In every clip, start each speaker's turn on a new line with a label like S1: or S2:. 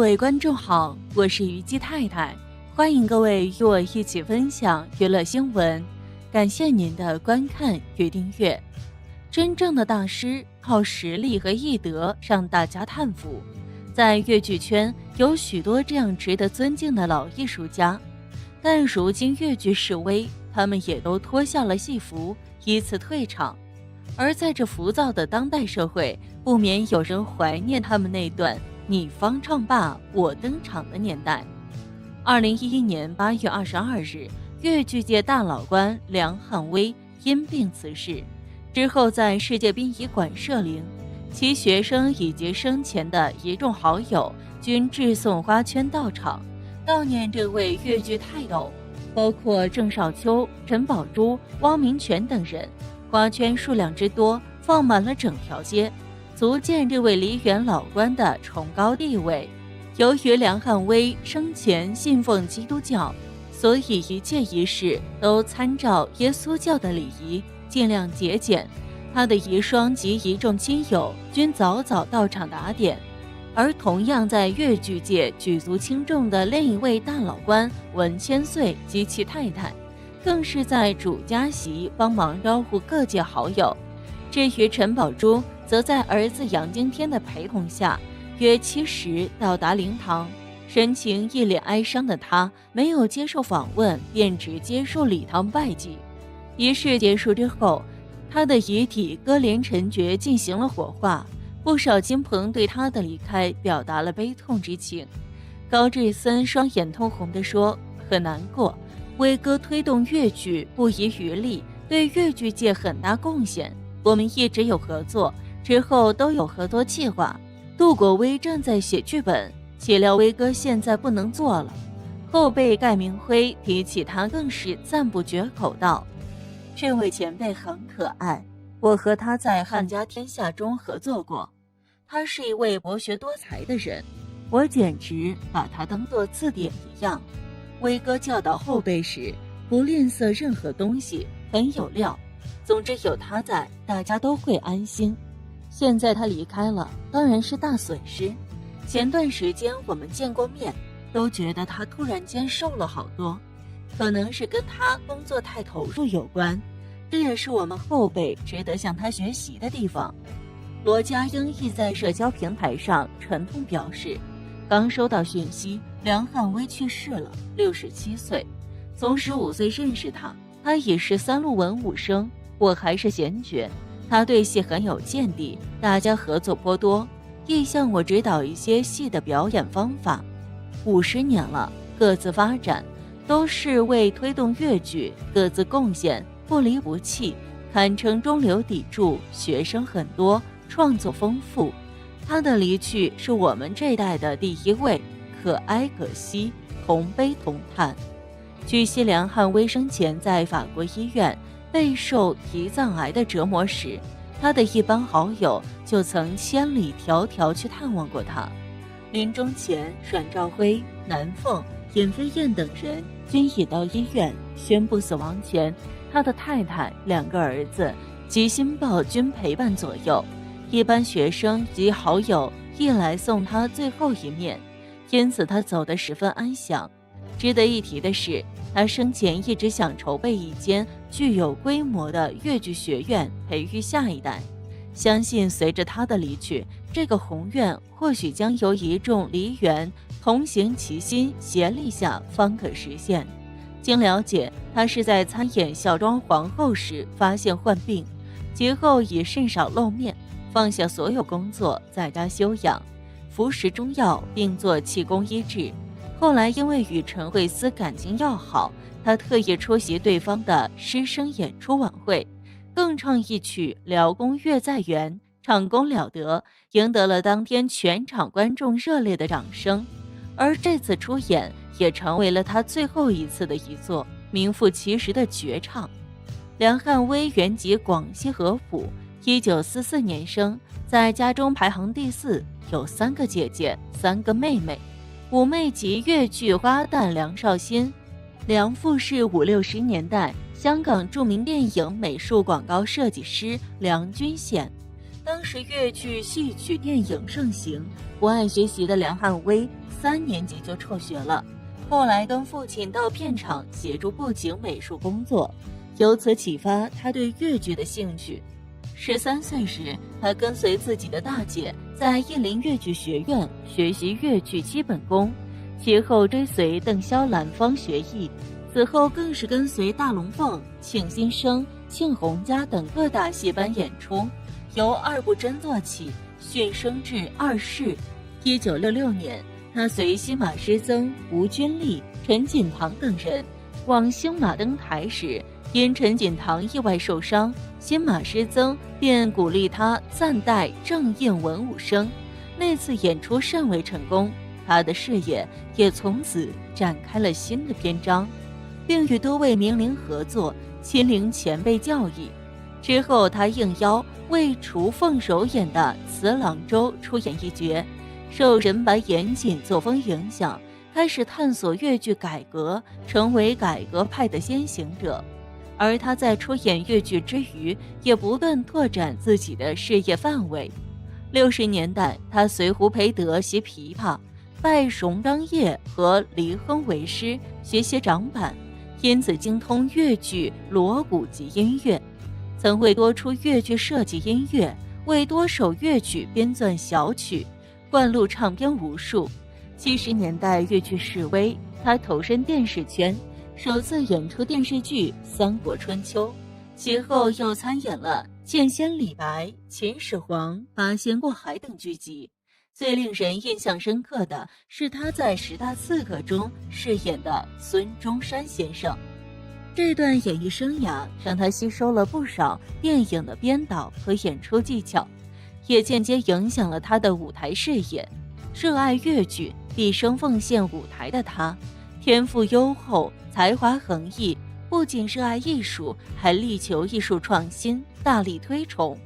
S1: 位观众好，我是虞姬太太，欢迎各位与我一起分享娱乐新闻，感谢您的观看与订阅。真正的大师靠实力和艺德让大家叹服，在粤剧圈有许多这样值得尊敬的老艺术家，但如今粤剧式微，他们也都脱下了戏服，依次退场。而在这浮躁的当代社会，不免有人怀念他们那段你方唱罢我登场的年代。2011年8月22日，粤剧界大老倌梁汉威因病辞世，之后在世界殡仪馆设灵，其学生以及生前的一众好友均致送花圈到场，悼念这位粤剧泰斗，包括郑少秋、陈宝珠、汪明荃等人。花圈数量之多，放满了整条街，足见这位梨园老倌的崇高地位。由于梁汉威生前信奉基督教，所以一切仪式都参照耶稣教的礼仪，尽量节俭。他的遗孀及一众亲友均早早到场打点。而同样在粤剧界举足轻重的另一位大老倌文千岁及其太太，更是在主家席帮忙招呼各界好友。至于陈宝珠，则在儿子杨经天的陪同下，约7时到达灵堂。神情一脸哀伤的他，没有接受访问，便直接入礼堂拜祭。仪式结束之后，他的遗体歌连陈绝进行了火化。不少亲朋对他的离开表达了悲痛之情。高志森双眼通红地说：“很难过，威哥推动粤剧不遗余力，对粤剧界很大贡献。我们一直有合作，之后都有合作计划。杜国威正在写剧本，岂料威哥现在不能做了。”后辈盖明辉提起他更是赞不绝口道：“这位前辈很可爱，我和他在《汉家天下》中合作过。他是一位博学多才的人，我简直把他当作字典一样。威哥教导后辈时，不吝啬任何东西，很有料。总之有他在，大家都会安心。现在他离开了，当然是大损失。前段时间我们见过面，都觉得他突然间瘦了好多，可能是跟他工作太投入有关，这也是我们后辈值得向他学习的地方。”罗家英亦在社交平台上沉痛表示，刚收到讯息，梁汉威去世了，67岁。从15岁认识他，他已是3路文武生，我还是闲角。他对戏很有见地，大家合作颇多，亦向我指导一些戏的表演方法。50年了，各自发展，都是为推动粤剧，各自贡献，不离不弃，堪称中流砥柱，学生很多，创作丰富。他的离去是我们这代的第一位，可哀可惜，同悲同叹。据悉，梁汉威生前在法国医院备受胰脏癌的折磨时，他的一帮好友就曾千里迢迢去探望过他。临终前，阮兆辉、南凤、尹飞燕等人均已到医院宣布死亡前，他的太太、2个儿子及新抱均陪伴左右。一般学生及好友亦来送他最后一面，因此他走得十分安详。值得一提的是，他生前一直想筹备一间具有规模的粤剧学院，培育下一代。相信随着他的离去，这个宏愿或许将由一众梨园同行齐心协力下方可实现。经了解，他是在参演孝庄皇后时发现患病，其后已甚少露面，放下所有工作，在家休养，服食中药，并做气功医治。后来因为与陈慧思感情要好，他特意出席对方的师生演出晚会，更唱一曲《辽宫月在圆》，唱功了得，赢得了当天全场观众热烈的掌声。而这次出演也成为了他最后一次的一作名副其实的绝唱。梁汉威原籍广西合浦，1944年生，在家中排行第4，有3个姐姐，3个妹妹。五妹及粤剧花旦梁少欣，梁父是50、60年代香港著名电影美术广告设计师梁君贤。当时粤剧、戏曲、电影盛行，不爱学习的梁汉威3年级就辍学了，后来跟父亲到片场协助布景美术工作，由此启发他对粤剧的兴趣。13岁时，他跟随自己的大姐在艺林粤剧学院学习粤剧基本功，其后追随邓肖兰芳学艺，此后更是跟随大龙凤、庆新生、庆洪家等各大戏班演出，由二部真做起，训升至二试。1966年，他随新马师曾吴君丽、陈锦堂等人往新马登台时，因陈锦堂意外受伤，新马师曾便鼓励他暂代正印文武生。那次演出甚为成功，他的事业也从此展开了新的篇章，并与多位名伶合作，亲临前辈教育。之后，他应邀为楚凤首演的《慈郎洲》出演一角，受人白严谨作风影响，开始探索粤剧改革，成为改革派的先行者。而他在出演粤剧之余，也不断拓展自己的事业范围。60年代，他随胡培德习琵琶，拜熊刚业和黎亨为师，学习掌板，因此精通粤剧锣鼓及音乐，曾为多出粤剧设计音乐，为多首粤曲编撰小曲，灌录唱片无数。70年代粤剧式微，他投身电视圈，首次演出电视剧《三国春秋》，其后又参演了《剑仙李白》《秦始皇》《八仙过海》等剧集。最令人印象深刻的是他在10大刺客中饰演的孙中山先生。这段演艺生涯让他吸收了不少电影的编导和演出技巧，也间接影响了他的舞台事业。热爱粤剧，毕生奉献舞台的他，天赋优厚，才华横溢，不仅热爱艺术，还力求艺术创新，大力推崇。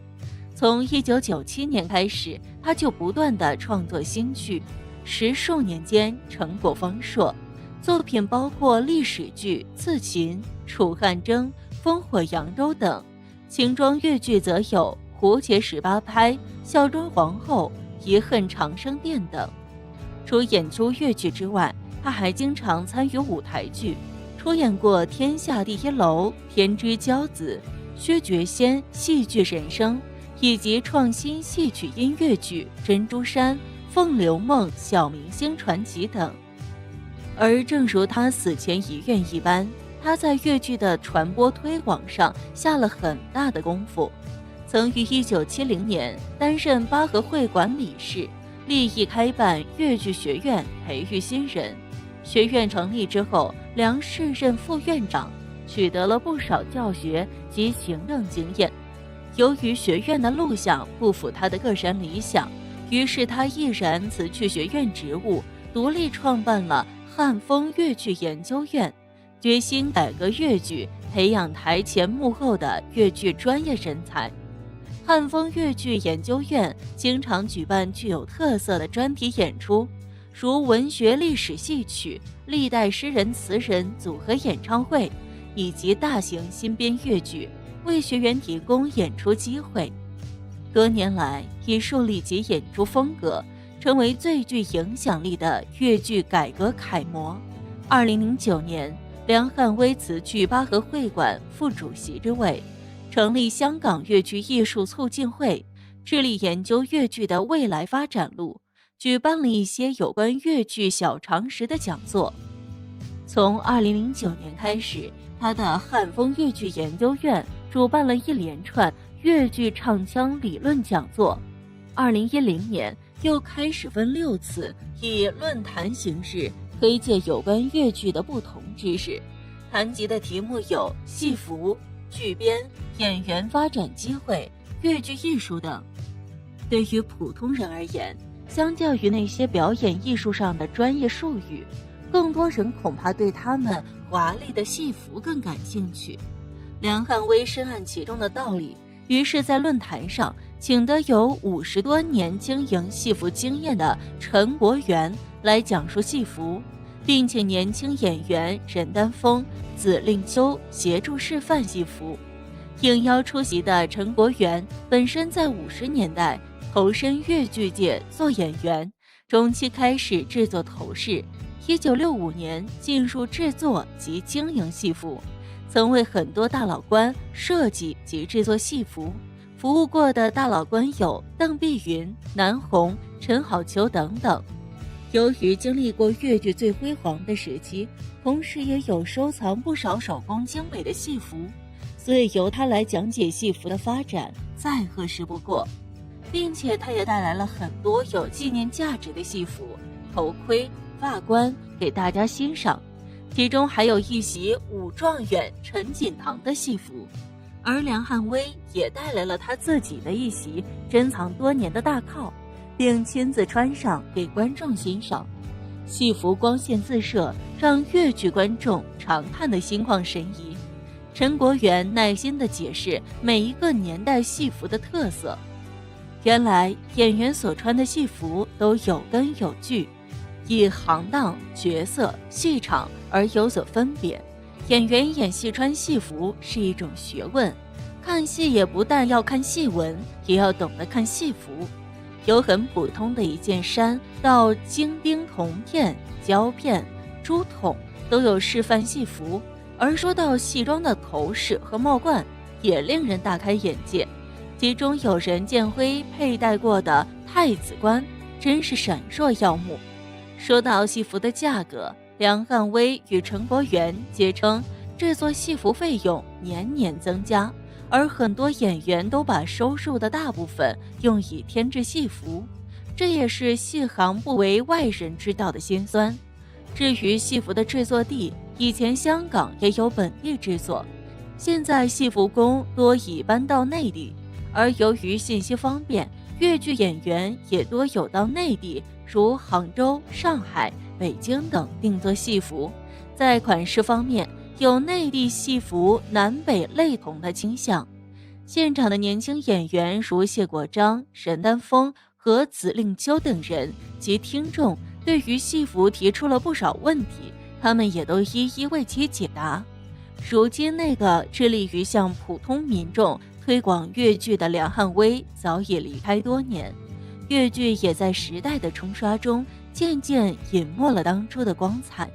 S1: 从1997年开始，他就不断地创作新剧，10数年间成果丰硕，作品包括历史剧《刺秦》《楚汉争》《烽火扬州》等，秦装粤剧则有《胡茄18拍》《孝庄皇后》《遗恨长生殿》等。除演出粤剧之外，他还经常参与舞台剧，出演过《天下第一楼》《天之骄子》《薛觉先》《戏剧人生》，以及创新戏曲音乐剧《珍珠山》《凤流梦》《小明星传奇》等。而正如他死前遗愿一般，他在粤剧的传播推广上下了很大的功夫，曾于1970年担任巴河会馆理事，立意开办粤剧学院，培育新人。学院成立之后，梁氏任副院长，取得了不少教学及行政经验。由于学院的路向不符他的个人理想，于是他毅然辞去学院职务，独立创办了汉风粤剧研究院，决心改革粤剧，培养台前幕后的粤剧专业人才。汉风粤剧研究院经常举办具有特色的专题演出，如文学历史戏曲、历代诗人词人组合演唱会，以及大型新编粤剧，为学员提供演出机会。多年来，已树立其演出风格，成为最具影响力的粤剧改革楷模。2009年，梁汉威辞去巴河会馆副主席之位，成立香港粤剧艺术促进会，致力研究粤剧的未来发展路，举办了一些有关粤剧小常识的讲座。从2009年开始，他的汉风粤剧研究院主办了一连串粤剧唱腔理论讲座。2010年又开始分6次以论坛形式推介有关粤剧的不同知识，谈及的题目有戏服、剧编、演员发展机会、粤剧艺术等。对于普通人而言，相较于那些表演艺术上的专业术语，更多人恐怕对他们华丽的戏服更感兴趣。梁汉威深谙其中的道理，于是在论坛上请得有50多年经营戏服经验的陈国元来讲述戏服，并请年轻演员任丹峰、子令秋协助示范戏服。应邀出席的陈国元本身在50年代投身粤剧界做演员，中期开始制作头饰，1965年进入制作及经营戏服，曾为很多大老倌设计及制作戏服。服务过的大老倌有邓碧云、南红、陈好逑等等。由于经历过粤剧最辉煌的时期，同时也有收藏不少手工精美的戏服，所以由他来讲解戏服的发展再合适不过，并且他也带来了很多有纪念价值的戏服、头盔、发冠给大家欣赏，其中还有一袭武状元陈锦堂的戏服，而梁汉威也带来了他自己的一袭珍藏多年的大靠，并亲自穿上给观众欣赏。戏服光线自射，让粤剧观众长看得心旷神怡。陈国元耐心地解释每一个年代戏服的特色。原来演员所穿的戏服都有根有据，以行当、角色、戏场而有所分别。演员演戏穿戏服是一种学问，看戏也不但要看戏文，也要懂得看戏服。由很普通的一件衫到精钉铜片、胶片、珠筒，都有示范戏服。而说到戏装的头饰和帽冠，也令人大开眼界。其中有任剑辉佩戴过的太子冠，真是闪烁耀目。说到戏服的价格，梁汉威与陈国元皆称制作戏服费用年年增加，而很多演员都把收入的大部分用以添置戏服，这也是戏行不为外人知道的辛酸。至于戏服的制作地，以前香港也有本地制作，现在戏服工多已搬到内地，而由于信息方便，粤剧演员也多有到内地，如杭州、上海、北京等定做戏服。在款式方面，有内地戏服南北类同的倾向。现场的年轻演员如谢国璋、沈丹峰和子令秋等人及听众对于戏服提出了不少问题，他们也都一一为其解答。如今那个致力于向普通民众推广粤剧的梁汉威早已离开多年，粤剧也在时代的冲刷中渐渐隐没了当初的光彩。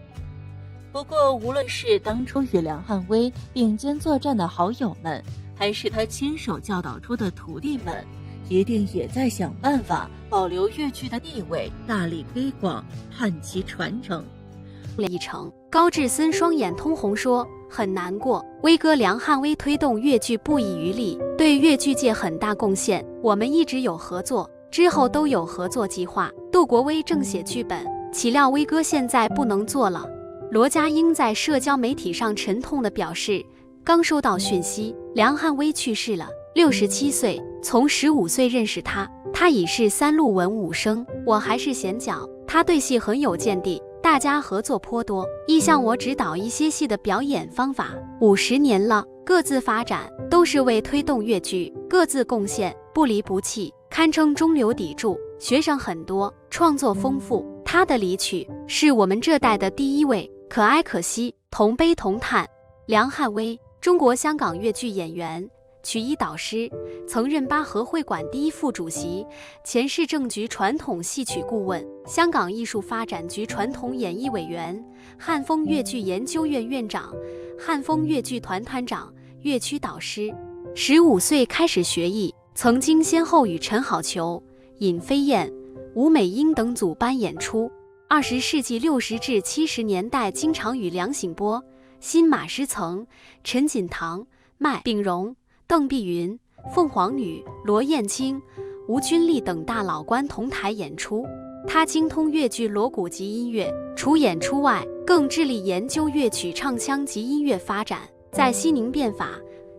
S1: 不过无论是当初与梁汉威并肩作战的好友们，还是他亲手教导出的徒弟们，一定也在想办法保留粤剧的地位，大力推广，盼其传承。
S2: 一成，高志森双眼通红说：“很难过，威哥梁汉威推动粤剧不遗余力，对粤剧界很大贡献。我们一直有合作，之后都有合作计划。杜国威正写剧本，岂料威哥现在不能做了。”罗家英在社交媒体上沉痛地表示，刚收到讯息，梁汉威去世了，67岁。从15岁认识他，他已是3路文武生，我还是闲脚。他对戏很有见地，大家合作颇多，亦向我指导一些戏的表演方法。50年了，各自发展，都是为推动粤剧，各自贡献，不离不弃，堪称中流砥柱。学生很多，创作丰富。他的离去是我们这代的第一位，可哀可惜，同悲同叹。梁汉威，中国香港粤剧演员，曲艺导师，曾任巴河会馆第1副主席，前市政局传统戏曲顾问，香港艺术发展局传统演艺委员，汉风粤剧研究院院长，汉风粤剧团团长，粤曲导师。15岁开始学艺，曾经先后与陈好逑、尹飞燕、吴美英等组班演出。20世纪60至70年代，经常与梁醒波、新马师曾、陈锦堂、麦炳荣、邓碧云、凤凰女、罗燕青、吴君丽等大老倌同台演出。他精通粤剧锣鼓及音乐，除演出外，更致力研究乐曲唱腔及音乐发展。在西宁变法、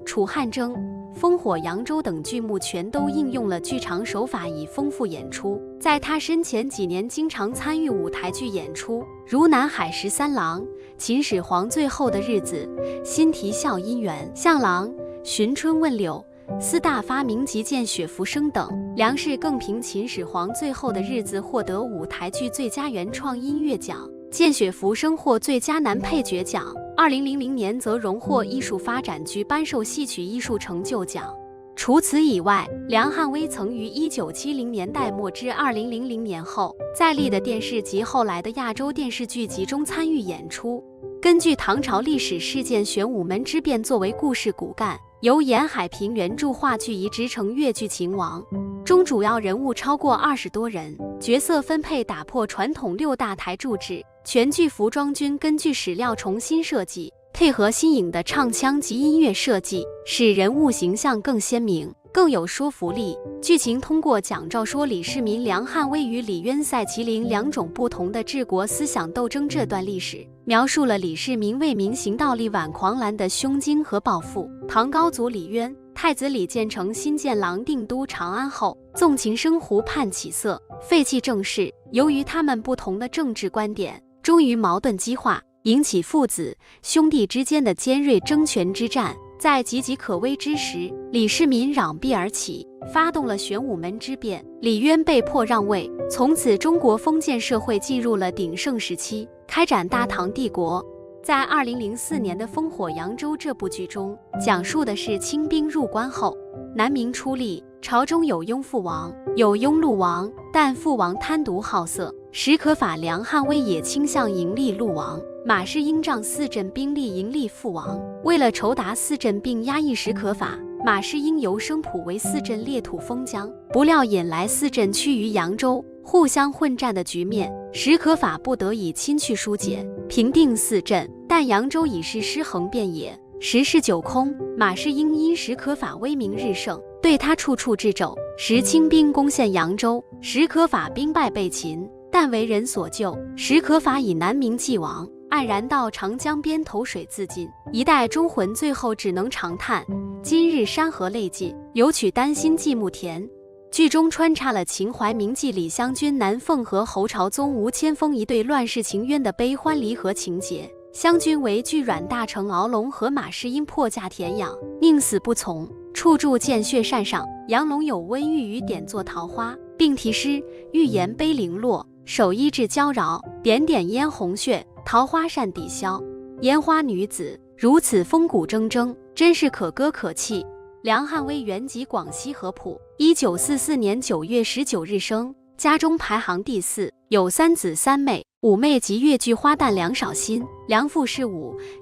S2: 楚汉争、烽火扬州等剧目全都应用了剧场手法以丰富演出。在他生前几年，经常参与舞台剧演出，如《南海13郎》、《秦始皇最后的日子》、《新啼笑姻缘》、《向郎》、《寻春问柳》、四大发明及见雪浮生等。梁氏更凭《秦始皇最后的日子》获得舞台剧最佳原创音乐奖，《见雪浮生》获最佳男配角奖。2000年则荣获艺术发展局颁授戏曲艺术成就奖。除此以外，梁汉威曾于1970年代末至2000年后在立的电视及后来的亚洲电视剧集中参与演出。根据唐朝历史事件玄武门之变作为故事骨干，由严海平原著话剧移植成粤剧《秦王》，中主要人物超过20多人，角色分配打破传统6大台柱制，全剧服装均根据史料重新设计，配合新颖的唱腔及音乐设计，使人物形象更鲜明，更有说服力。剧情通过讲赵说李世民、梁汉威与李渊、赛麒麟2种不同的治国思想斗争这段历史，描述了李世民为民行道力挽狂澜的胸襟和抱负。唐高祖李渊、太子李建成新建郎定都长安后，纵情生湖畔起色，废弃政事。由于他们不同的政治观点，终于矛盾激化，引起父子、兄弟之间的尖锐争权之战。在岌岌可危之时，李世民攘臂而起，发动了玄武门之变，李渊被迫让位。从此，中国封建社会进入了鼎盛时期，开展大唐帝国。在2004年的《烽火扬州》这部剧中，讲述的是清兵入关后，南明出力，朝中有拥父王，有拥陆王，但父王贪渎好色，史可法梁汉威也倾向迎立陆王。马士英仗四镇兵力迎立父王，为了筹达四镇并压抑史可法，马士英由生普为四镇列土封疆，不料引来四镇趋于扬州，互相混战的局面，史可法不得已亲去疏解，平定四镇，但扬州已是尸横遍野，时势久空。马士英因史可法威名日盛，对他处处掣肘，时清兵攻陷扬州，史可法兵败被擒，但为人所救，史可法以南明既亡，黯然到长江边投水自尽，一代忠魂最后只能长叹今日山河泪尽，留取丹心寂寞甜。剧中穿插了秦淮名妓李香君、南凤和侯朝宗吴千峰一对乱世情冤的悲欢离合情节。香君为巨阮大臣敖龙和马士英迫嫁田养，宁死不从，处住见血扇上。杨龙有温玉与点作桃花，并题诗欲言悲零落，手衣至娇娆，点点嫣红血，桃花扇抵消。烟花女子如此风骨铮铮，真是可歌可泣。梁汉威原籍广西合浦，1944年9月19日生，家中排行第4，有3子3妹。五妹及粤剧花旦梁少欣，梁父是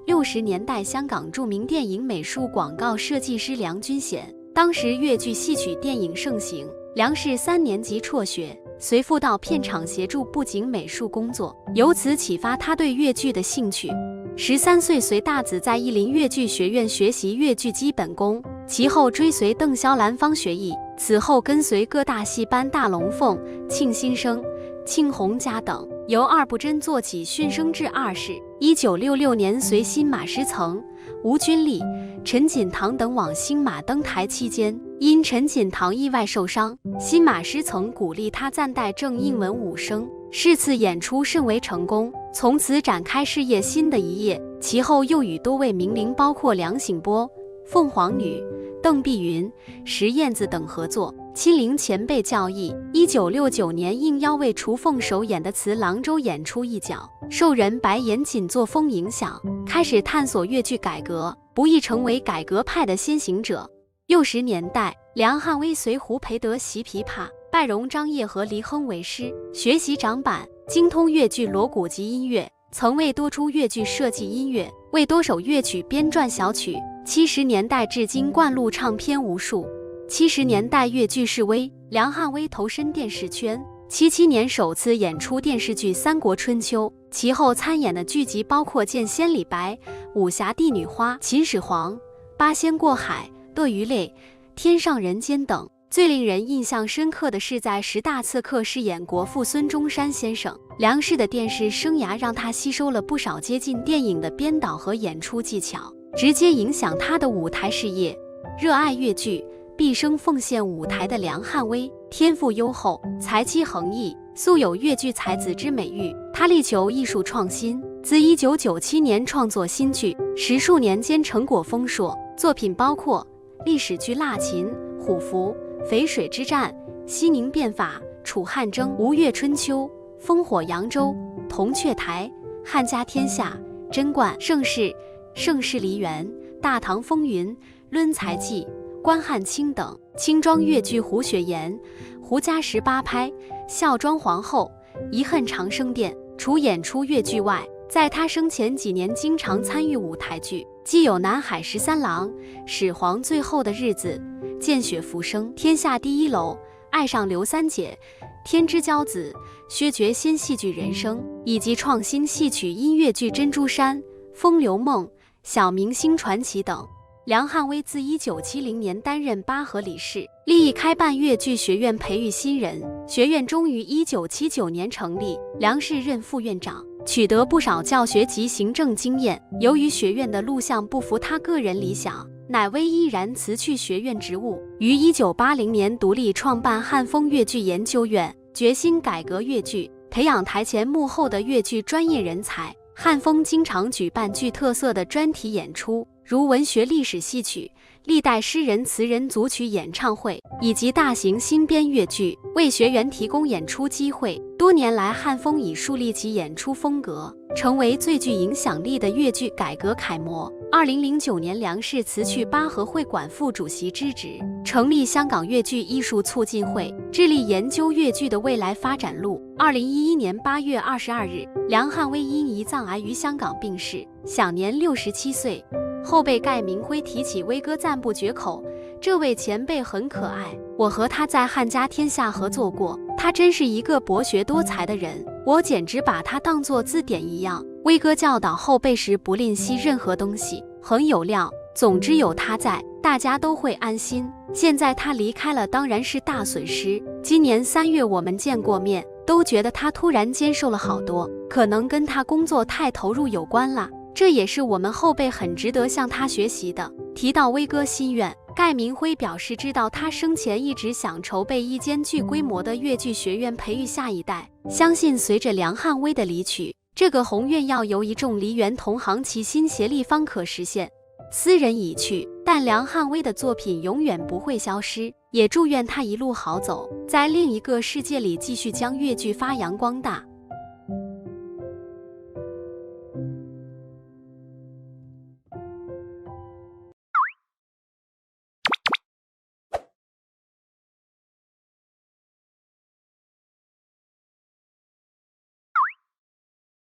S2: 60年代香港著名电影美术广告设计师梁君贤。当时粤剧戏曲电影盛行，梁是3年级辍学，随父到片场协助布景美术工作，由此启发他对粤剧的兴趣。13岁随大子在艺林粤剧学院学习粤剧基本功，其后追随邓萧兰芳学艺，此后跟随各大戏班大龙凤、庆新生、庆洪家等，由二不真做起训升至二试。1966年随新马师曾、吴君丽、陈锦堂等往新马登台期间，因陈锦堂意外受伤，新马师曾鼓励他暂代正印文武生。是次演出甚为成功，从此展开事业新的一页。其后又与多位名伶包括梁醒波、凤凰女、邓碧云、石燕子等合作，亲临前辈教义。1969年应邀为雏凤首演的词郎州演出一角，受人白岩锦作风影响，开始探索粤剧改革，不易成为改革派的先行者。60年代，梁汉威随胡培德习琵琶，拜荣张掖和黎亨为师，学习掌板，精通粤剧锣鼓及音乐，曾为多出粤剧设计音乐，为多首乐曲编撰小曲。70年代至今灌录唱片无数。70年代粤剧式微，梁汉威投身电视圈。77年首次演出电视剧《三国春秋》，其后参演的剧集包括《剑仙李白》、《武侠帝女花》、《秦始皇》、《八仙过海》、《鳄鱼泪》、《天上人间》等。最令人印象深刻的是在10大刺客饰演国父孙中山先生。梁氏的电视生涯让他吸收了不少接近电影的编导和演出技巧，直接影响他的舞台事业。热爱粤剧，毕生奉献舞台的梁汉威，天赋优厚，才气横溢，素有粤剧才子之美誉。他力求艺术创新，自1997年创作新剧，10数年间成果丰硕，作品包括历史剧《腊禽》、虎符、淝水之战、西宁变法、楚汉争、吴越春秋、烽火扬州、铜雀台、汉家天下、贞观、盛世、盛世梨园》《大唐风云》《论才记》《关汉卿》等。轻装越剧胡雪岩、胡家18拍，孝庄皇后、遗恨长生殿。除演出越剧外，在他生前几年经常参与舞台剧，既有《南海13郎》《始皇最后的日子》《见雪浮生》《天下第一楼》《爱上刘三姐》《天之骄子》《薛觉先戏剧人生》，以及创新戏曲音乐剧《珍珠山》《风流梦》《小明星传奇》等。梁汉威自1970年担任巴河理事，立意开办越剧学院培育新人。学院终于1979年成立，梁氏任副院长，取得不少教学及行政经验。由于学院的录像不符他个人理想，乃威毅然辞去学院职务，于1980年独立创办汉风越剧研究院，决心改革越剧，培养台前幕后的越剧专业人才。汉风经常举办具特色的专题演出，如文学历史戏曲、历代诗人词人组曲演唱会以及大型新编越剧，为学员提供演出机会。多年来，汉风已树立其演出风格，成为最具影响力的越剧改革楷模。2009年，梁氏辞去巴河会馆副主席之职，成立香港越剧艺术促进会，致力研究越剧的未来发展路。2011年8月22日，梁汉威因胰脏癌于香港病逝，享年67岁。后辈盖明辉提起威哥赞不绝口，这位前辈很可爱，我和他在汉家天下合作过，他真是一个博学多才的人，我简直把他当作字典一样。威哥教导后辈时不吝惜任何东西，很有料，总之有他在，大家都会安心。现在他离开了，当然是大损失。今年3月我们见过面，都觉得他突然间瘦了好多，可能跟他工作太投入有关啦。这也是我们后辈很值得向他学习的。提到威哥心愿，盖明辉表示知道他生前一直想筹备一间具规模的越剧学院，培育下一代。相信随着梁汉威的离去，这个宏愿要由一众梨园同行齐心协力方可实现。斯人已去，但梁汉威的作品永远不会消失，也祝愿他一路好走，在另一个世界里继续将越剧发扬光大。